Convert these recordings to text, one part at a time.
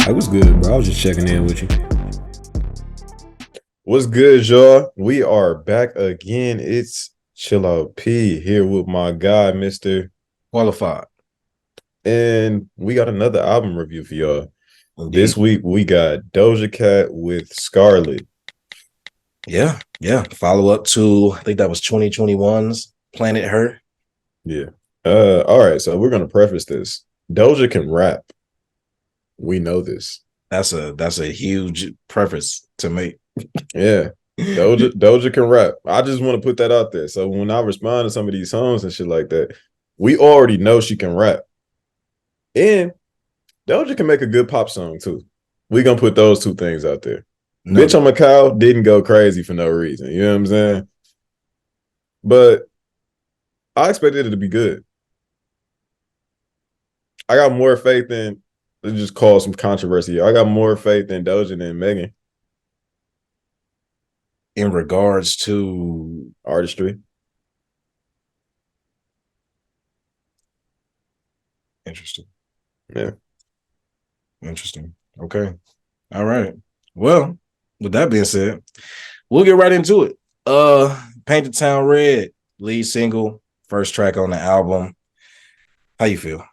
Hey, what's good, bro? I was just checking in with you. What's good, y'all? We are back again. It's Chill Out P here with my guy, Mr. Qualified. And we got another album review for y'all. This Indeed. week we got Doja Cat with Scarlet. Yeah. Follow up to, I think that was 2021's Planet Her. Yeah. All right, so we're gonna preface this. Doja can rap. We know this. That's a huge preface to make. Yeah. Doja can rap. I just want to put that out there. So when I respond to some of these songs and shit like that, we already know she can rap. And Doja can make a good pop song too. We gonna put those two things out there. No, Bitch on Macau didn't go crazy for no reason. You know what I'm saying? But I expected it to be good. I got more faith in, let's just cause some controversy. I got more faith in Doja than Megan in regards to artistry. interesting. Yeah. Interesting. Okay. All right. Well, with that being said, we'll get right into it. Paint the Town Red, lead single, first track on the album. How you feel?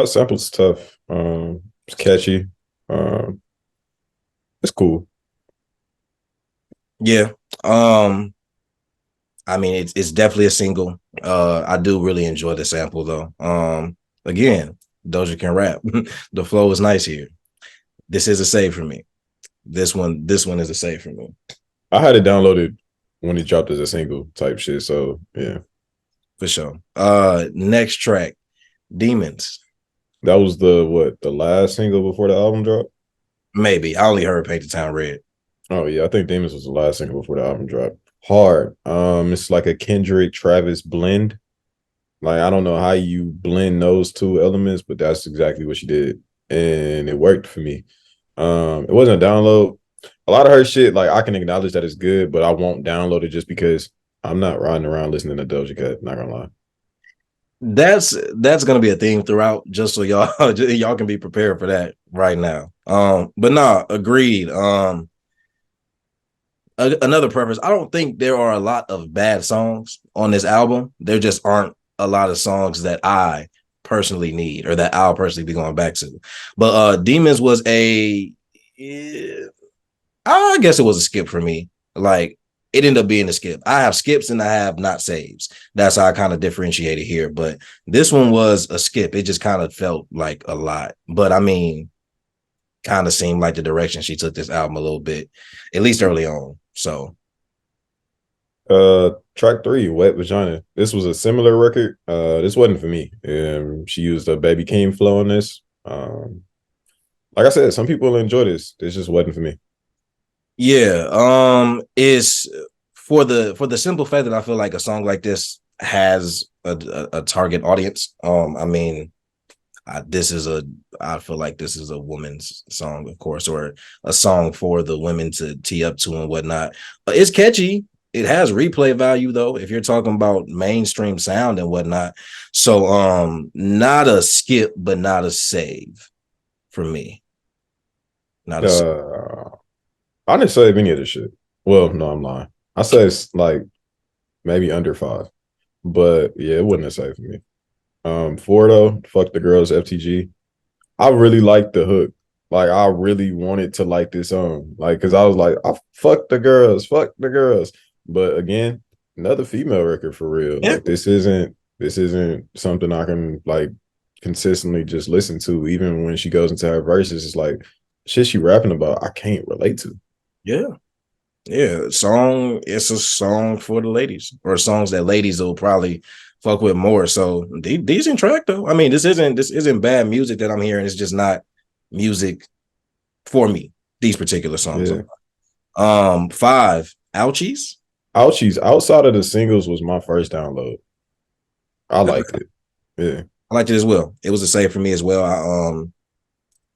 Sample's tough. It's catchy. Um, it's cool. Yeah. I mean, it's definitely a single. I do really enjoy the sample though. Again, Doja can rap. The flow is nice here. This is a save for me. This one is a save for me. I had it downloaded when it dropped as a single type shit. So yeah. For sure. Next track, Demons. That was the last single before the album dropped? Maybe. I only heard Paint the Town Red. Oh yeah, I think Demons was the last single before the album dropped. Hard. It's like a Kendrick Travis blend. Like I don't know how you blend those two elements, but that's exactly what she did, and it worked for me. It wasn't a download. A lot of her shit, like I can acknowledge that it's good, but I won't download it just because I'm not riding around listening to Doja Cat. Not gonna lie. That's gonna be a theme throughout, just so y'all can be prepared for that right now. But nah, agreed. Another preference. I don't think there are a lot of bad songs on this album. There just aren't a lot of songs that I personally need or that I'll personally be going back to. But Demons was I guess it was a skip for me. Like it ended up being a skip. I have skips and I have not saves. That's how I kind of differentiated here. But this one was a skip. It just kind of felt like a lot. But I mean, kind of seemed like the direction she took this album a little bit, at least early on. So Track 3, Wet Vagina. This was a similar record. This wasn't for me. She used a Baby King flow on this. Like I said, some people enjoy this. This just wasn't for me. yeah, is for the simple fact that I feel like a song like this has a target audience. I mean, I feel like this is a woman's song, of course, or a song for the women to tee up to and whatnot. It's catchy. It has replay value though, if you're talking about mainstream sound and whatnot. So not a skip, but not a save for me. Not a save. I didn't save any of this shit. Well, no, I'm lying. I said it's like maybe under 5. But yeah, it wouldn't have saved for me. 4 though, Fuck the Girls FTG. I really liked the hook. Like I really wanted to like this song. Like because I was like, I fuck the girls, fuck the girls. But again, another female record for real. Yeah. Like this isn't something I can like consistently just listen to. Even when she goes into her verses, it's like shit she rapping about, I can't relate to. Yeah. Yeah. It's a song for the ladies, or songs that ladies will probably fuck with more. So decent track though. I mean, this isn't bad music that I'm hearing. It's just not music for me, these particular songs. Yeah. 5, Ouchies. Ouchies, outside of the singles was my first download. I liked it. Yeah. I liked it as well. It was a save for me as well.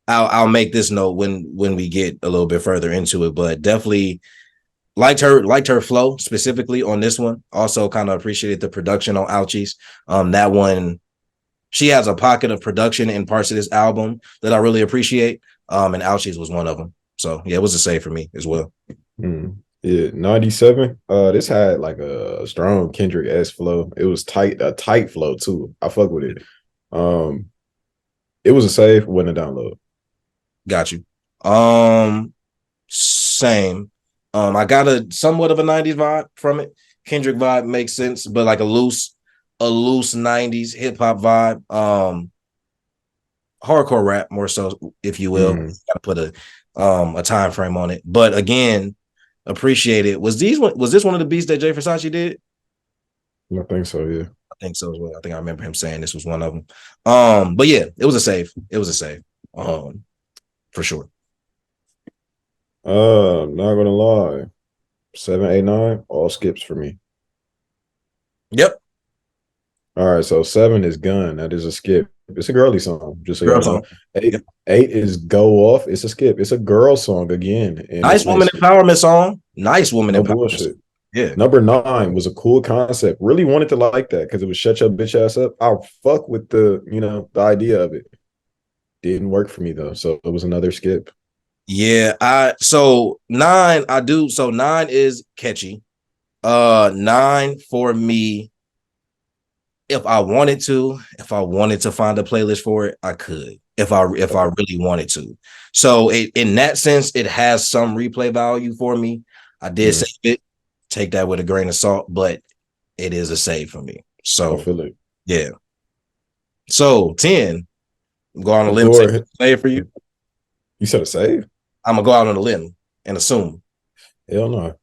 I'll make this note when we get a little bit further into it, but definitely liked her flow specifically on this one. Also kind of appreciated the production on Ouchies. That one, she has a pocket of production in parts of this album that I really appreciate. And Ouchies was one of them. So yeah, it was a save for me as well. Yeah, 97. This had like a strong Kendrick S flow. It was a tight flow too. I fuck with it. It was a save, wasn't a download. Got you. Same. I got a somewhat of a 90s vibe from it. Kendrick vibe makes sense, but like a loose 90s hip hop vibe. Hardcore rap more so, if you will. Gotta put a time frame on it. But again, appreciate it. Was this one of the beats that Jay Versace did? I think so, yeah. I think so as well. I think I remember him saying this was one of them. But yeah, it was a save. It was a save. For sure. Not gonna lie. 7, 8, 9, all skips for me. Yep. All right, so 7 is Gun. That is a skip. It's a girly song, just so Girl y'all know. song. 8, Yep. 8 is Go Off. It's a skip. It's a girl song again. And Nice woman empowerment song. Nice woman no empowerment. bullshit. Yeah. Number 9 was a cool concept. Really wanted to like that because it was shut your bitch ass up. I'll fuck with the idea of it. Didn't work for me though, so it was another skip. Yeah, so 9, I do. So 9 is catchy. 9 for me. If I wanted to find a playlist for it, I could. If I really wanted to. So in that sense, it has some replay value for me. I did save it. Take that with a grain of salt, but it is a save for me. So I feel it. Yeah. So 10. Go on a limb. Save for you. You said a save? I'm gonna go out on a limb and assume. Hell no.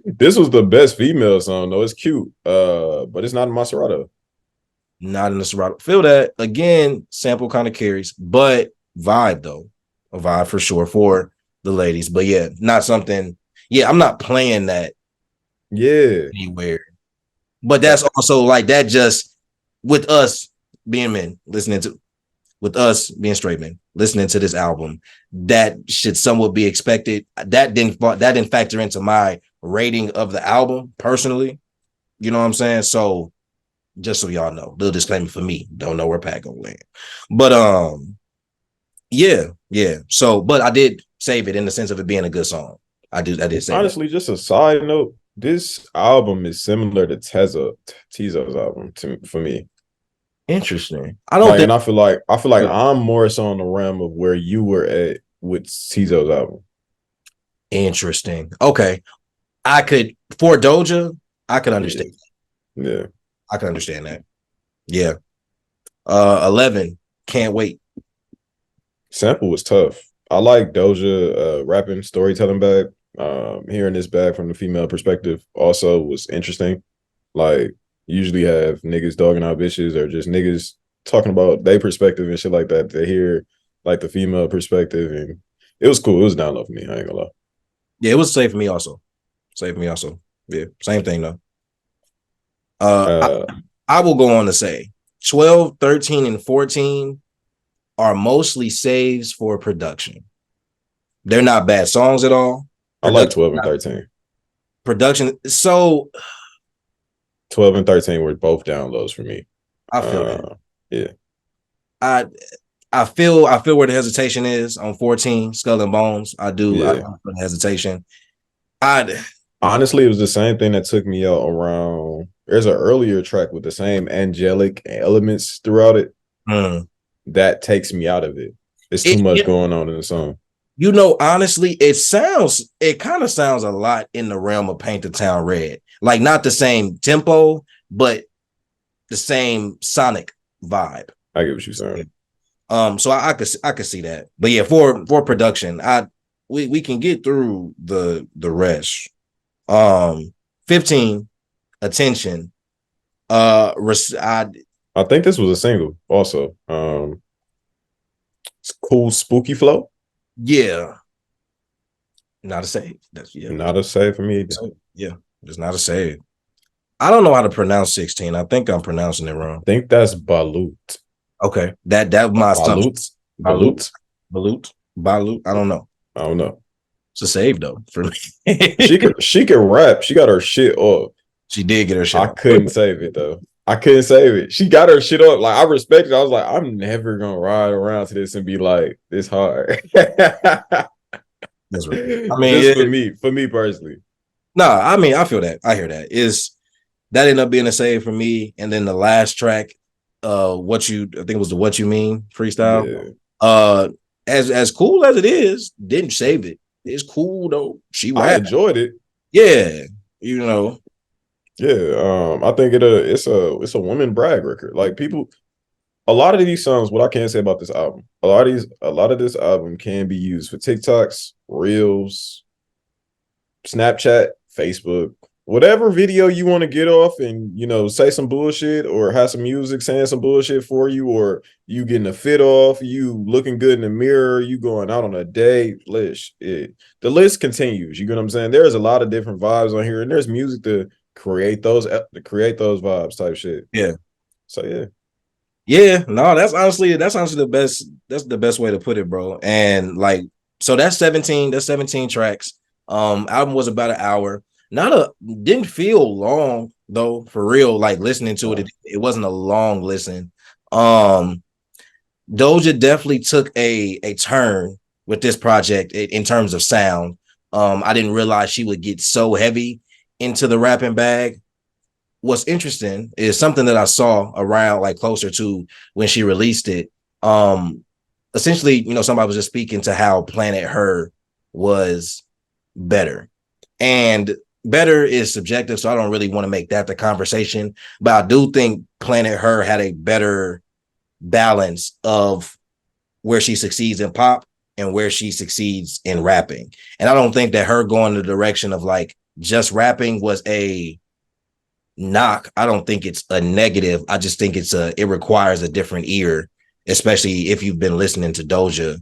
This was the best female song though. It's cute, but it's not in my Serato. Not in the Serato. Feel that again. Sample kind of carries, but vibe though, a vibe for sure for the ladies. But yeah, not something. Yeah, I'm not playing that. Yeah, anywhere. But that's also like that. Just with us being men listening to, with us being straight men listening to this album, that should somewhat be expected. That didn't factor into my rating of the album personally. You know what I'm saying? So just so y'all know, little disclaimer for me, don't know where Pat gonna land. But yeah. So, but I did save it in the sense of it being a good song. I did say honestly, just a side note, this album is similar to Tizo's album for me. Interesting. I don't think, and I feel like I'm more so on the realm of where you were at with Tizo's album. Interesting. Okay. I could, for Doja, I could understand. Yeah. I can understand that. Yeah. 11. Can't wait. Sample was tough. I like Doja rapping, storytelling back. Hearing this back from the female perspective also was interesting. Like, usually have niggas dogging out bitches or just niggas talking about their perspective and shit like that. To hear like the female perspective, and it was cool. It was down low for me. I ain't gonna lie. Yeah, it was safe for me also. Yeah, same thing though. I will go on to say 12, 13, and 14 are mostly saves for production. They're not bad songs at all. I like 12 and 13. Production. So 12 and 13 were both downloads for me. I feel that. Yeah. I feel where the hesitation is on 14, Skull and Bones. I do. Yeah. I feel the hesitation. Honestly, it was the same thing that took me out around. There's an earlier track with the same angelic elements throughout it. That takes me out of it. It's too much going on in the song. You know, honestly, it kind of sounds a lot in the realm of Paint the Town Red. Like not the same tempo, but the same sonic vibe. I get what you're saying. So I could see that. But yeah, for production, we can get through the rest. 15, Attention. I think this was a single also. It's cool, spooky flow. Yeah. Not a save. Not a save for me either. Yeah, it's not a save. I don't know how to pronounce 16. I think I'm pronouncing it wrong. I think that's Balut. Okay. That my Balut. I don't know. It's a save though for me. she could rap. She got her shit off. She did get her shit. I couldn't save it though. I couldn't save it. She got her shit up. Like I respect it. I was like, I'm never gonna ride around to this and be like, this hard. That's right. I Just mean, for me personally. nah, I mean, I feel that. I hear that. Is that ended up being a save for me. And then the last track, I think it was the What You Mean freestyle. Yeah. Uh as cool as it is, didn't save it. It's cool though. She I rap. enjoyed it. Yeah, you know. Yeah. I think it's a woman brag record. Like people a lot of these songs, what I can say about this album, a lot of this album can be used for TikToks, Reels, Snapchat, Facebook, whatever video you want to get off and say some bullshit or have some music saying some bullshit for you, or you getting a fit off, you looking good in the mirror, you going out on a date. The list continues. You get what I'm saying? There's a lot of different vibes on here, and there's music to create those vibes type shit. Yeah. So yeah. Yeah, no, that's honestly the best. That's the best way to put it, bro. And like, so that's 17. That's 17 tracks. Album was about an hour. Didn't feel long though, for real. Like listening to it wasn't a long listen. Doja definitely took a turn with this project in terms of sound. I didn't realize she would get so heavy into the rapping bag. What's interesting is something that I saw around like closer to when she released it. Essentially, somebody was just speaking to how Planet Her was better. And better is subjective, so I don't really want to make that the conversation. But I do think Planet Her had a better balance of where she succeeds in pop and where she succeeds in rapping. And I don't think that her going the direction of like just rapping was a knock. I don't think it's a negative. I just think it requires a different ear, especially if you've been listening to Doja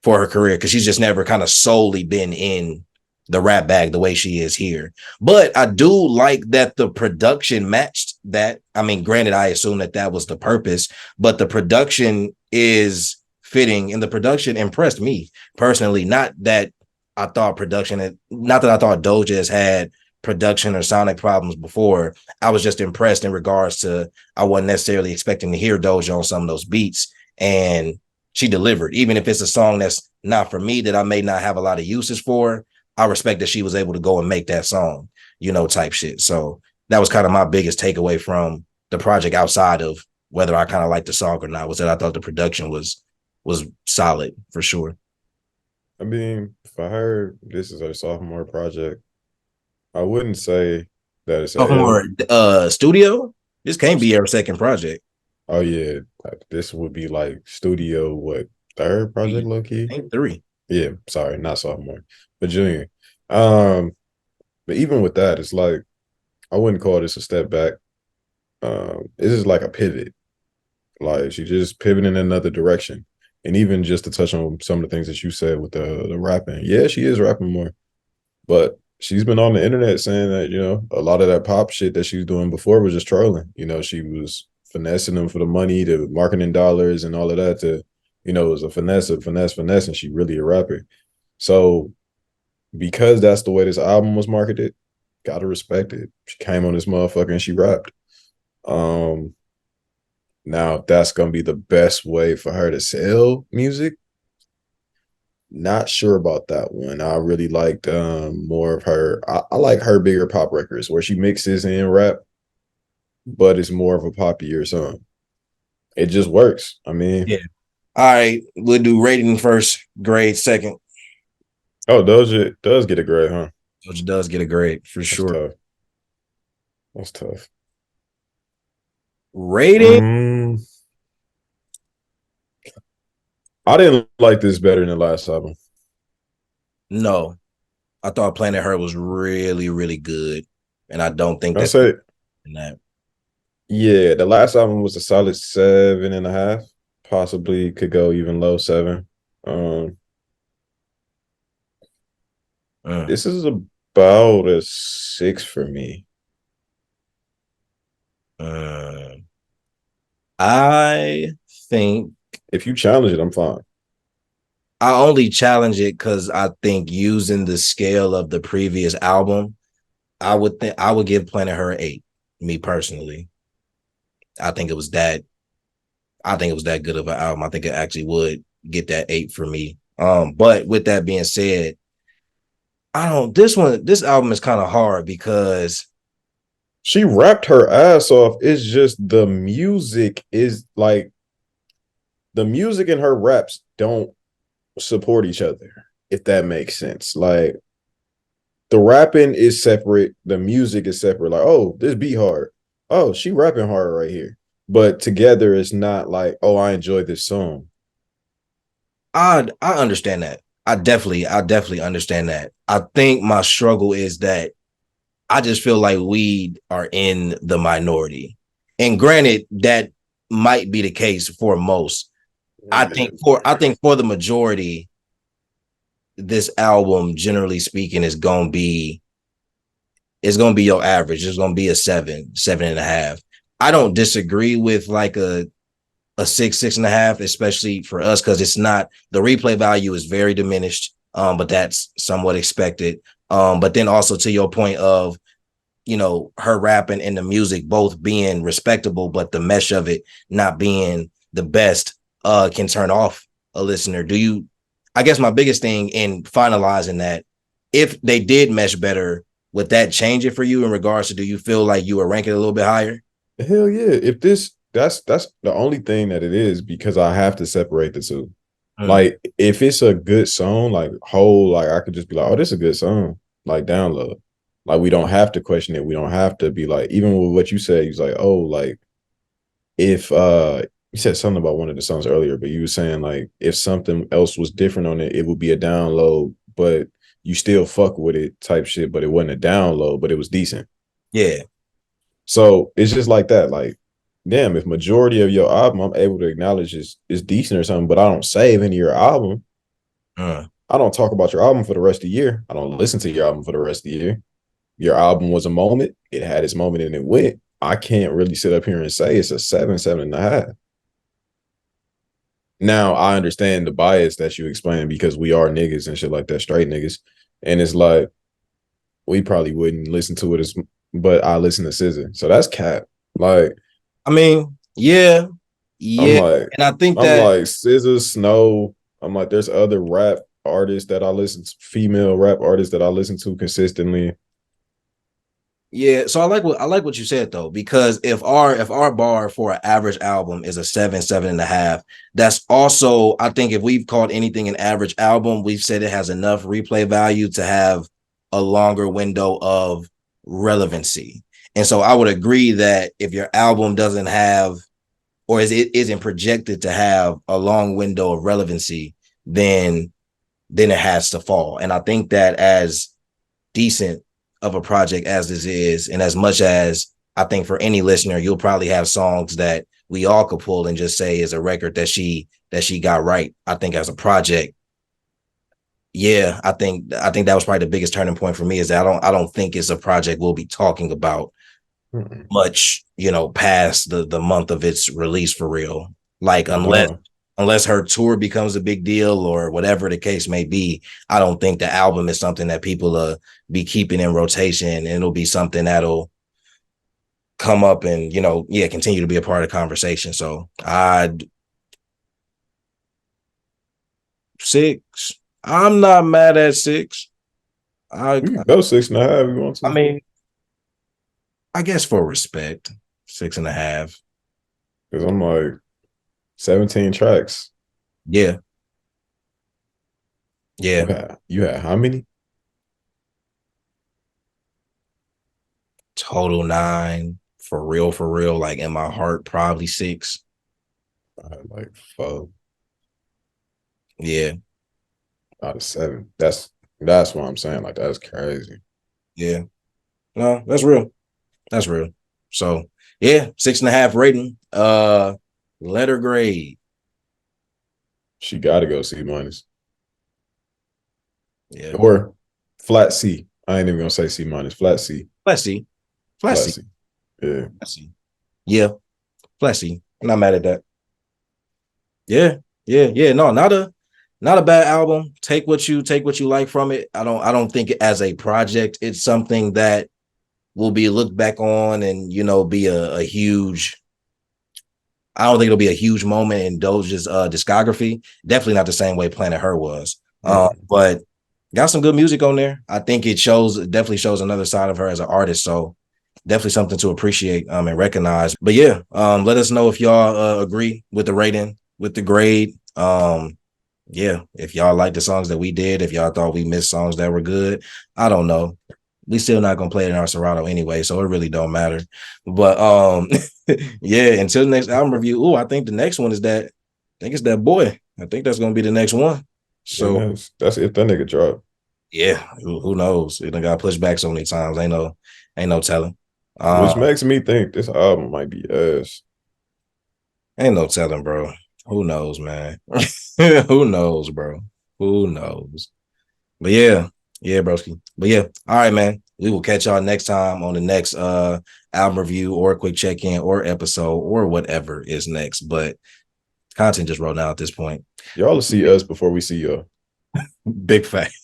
for her career, because she's just never kind of solely been in the rap bag the way she is here. But I do like that the production matched that. I mean, granted, I assume that was the purpose, but the production is fitting, and the production impressed me personally. Not that I thought Doja has had production or sonic problems before. I was just impressed in regards to I wasn't necessarily expecting to hear Doja on some of those beats, and she delivered. Even if it's a song that's not for me, that I may not have a lot of uses for, I respect that she was able to go and make that song, type shit. So that was kind of my biggest takeaway from the project, outside of whether I kind of liked the song or not, was that I thought the production was solid for sure. I mean, for her, this is her sophomore project. I wouldn't say that it's sophomore studio. This can't be her second project. Oh yeah, this would be like studio third project, low key? 3. Yeah, sorry, not sophomore, but junior. But even with that, it's like I wouldn't call this a step back. This is like a pivot. Like she just pivoting in another direction. And even just to touch on some of the things that you said with the rapping, yeah, she is rapping more, but she's been on the internet saying that a lot of that pop shit that she was doing before was just trolling. She was finessing them for the money, the marketing dollars, and all of that. It was a finesse, and she really a rapper. So because that's the way this album was marketed, gotta respect it. She came on this motherfucker and she rapped. Now if that's gonna be the best way for her to sell music, not sure about that one. I really liked more of her. I like her bigger pop records where she mixes in rap, but it's more of a poppier song. It just works. I mean, yeah. All right, we'll do rating first, grade second. Oh, Doja does get a grade, huh? Doja does get a grade for sure. Tough. That's tough. Rating. I didn't like this better than the last album. No, I thought Planet Her was really, really good, and I don't think that's it. That. Yeah, the last album was a solid 7.5. Possibly could go even low 7. This is about a 6 for me. I think if you challenge it, I'm fine. I only challenge it because I think using the scale of the previous album, I would give Planet Her 8, me personally. I think it was that. I think it was that good of an album. I think it actually would get that 8 for me. But with that being said, I don't. This album is kind of hard because She rapped her ass off. It's just the music is like the music and her raps don't support each other, if that makes sense. Like the rapping is separate, the music is separate. Like, oh, this beat hard. Oh, she rapping hard right here. But together it's not like, oh, I enjoy this song. I understand that. I definitely understand that. I think my struggle is that I just feel like we are in the minority. And granted, that might be the case for most. I think for the majority, this album, generally speaking, is gonna be your average. It's gonna be a 7.5. I don't disagree with like a 6.5, especially for us, because it's not the replay value is very diminished. But that's somewhat expected. But then also to your point of her rapping and the music both being respectable, but the mesh of it not being the best can turn off a listener. I guess my biggest thing in finalizing that, if they did mesh better, would that change it for you in regards to, do you feel like you were ranking a little bit higher? Hell yeah. If this that's the only thing that it is, because I have to separate the two. Like if it's a good song, like whole, like I could just be like, oh, this is a good song, like download. Like we don't have to question it. We don't have to be like, even with what you said, he's like, oh, like if you said something about one of the songs earlier, but you were saying like if something else was different on it, it would be a download, but you still fuck with it type shit, but it wasn't a download, but it was decent. Yeah. So it's just like that. Like, damn, if majority of your album I'm able to acknowledge is decent or something, but I don't save any of your album. I don't talk about your album for the rest of the year. I don't listen to your album for the rest of the year. Your album was a moment. It had its moment and it went. I can't really sit up here and say it's a 7.5. Now I understand the bias that you explain because we are niggas and shit like that, straight niggas. And it's like we probably wouldn't listen to it as, but I listen to SZA. So that's cap. Like, I mean, yeah. I'm Yeah. like, And I think I'm that, like SZA, Snow. I'm like, there's other rap artists that I listen to, female rap artists that I listen to consistently. yeah. So I like what you said though, because if our bar for an average album is a 7.5, that's also, I think, if we've called anything an average album, we've said it has enough replay value to have a longer window of relevancy. And so I would agree that if your album doesn't have, or it isn't projected to have a long window of relevancy, then it has to fall. And I think that as decent of a project as this is, and as much as I think for any listener, you'll probably have songs that we all could pull and just say is a record that she got right. I think as a project, yeah, I think that was probably the biggest turning point for me, is that I don't think it's a project we'll be talking about much, past the month of its release for real. Like No. unless her tour becomes a big deal or whatever the case may be, I don't think the album is something that people be keeping in rotation, and it'll be something that'll come up and continue to be a part of the conversation. So I'd 6. I'm not mad at 6. I We can go 6.5 if you want I to. mean, I guess for respect, 6.5. Because I'm like 17 tracks. Yeah. Yeah. You had how many? Total 9. For real. Like in my heart, probably 6. I had like 4 Yeah. out of 7. That's what I'm saying. Like that's crazy. Yeah. No, that's real. That's real. So yeah, 6.5 rating. Letter grade. She got to go C minus Yeah. or flat C. I ain't even gonna say C minus. Flat C. Let's see. Let's Flat see. C. Yeah. Let's see. Yeah. Let's see. I'm not mad at that. Yeah. Yeah. No, not a bad album. Take what you like from it. I don't think as a project it's something that will be looked back on and be a huge I don't think it'll be a huge moment in Doja's discography. Definitely not the same way Planet Her was. But got some good music on there. I think it definitely shows another side of her as an artist. So definitely something to appreciate and recognize. But yeah, let us know if y'all agree with the rating, with the grade. Yeah, if y'all like the songs that we did, if y'all thought we missed songs that were good, I don't know. We still not gonna play it in our Serato anyway, so it really don't matter. But yeah, until the next album review. Oh, I think the next one is that. I think it's that boy. I think that's gonna be the next one. So that's if that nigga drop. yeah, who knows? It done got pushed back so many times. Ain't no telling. Which makes me think this album might be ass. Ain't no telling, bro. Who knows, man? Who knows, bro? Who knows? But yeah, broski. But yeah, all right, man. We will catch y'all next time on the next album review or a quick check-in or episode or whatever is next. But content just rolled out at this point. Y'all will see us before we see y'all. Big fact.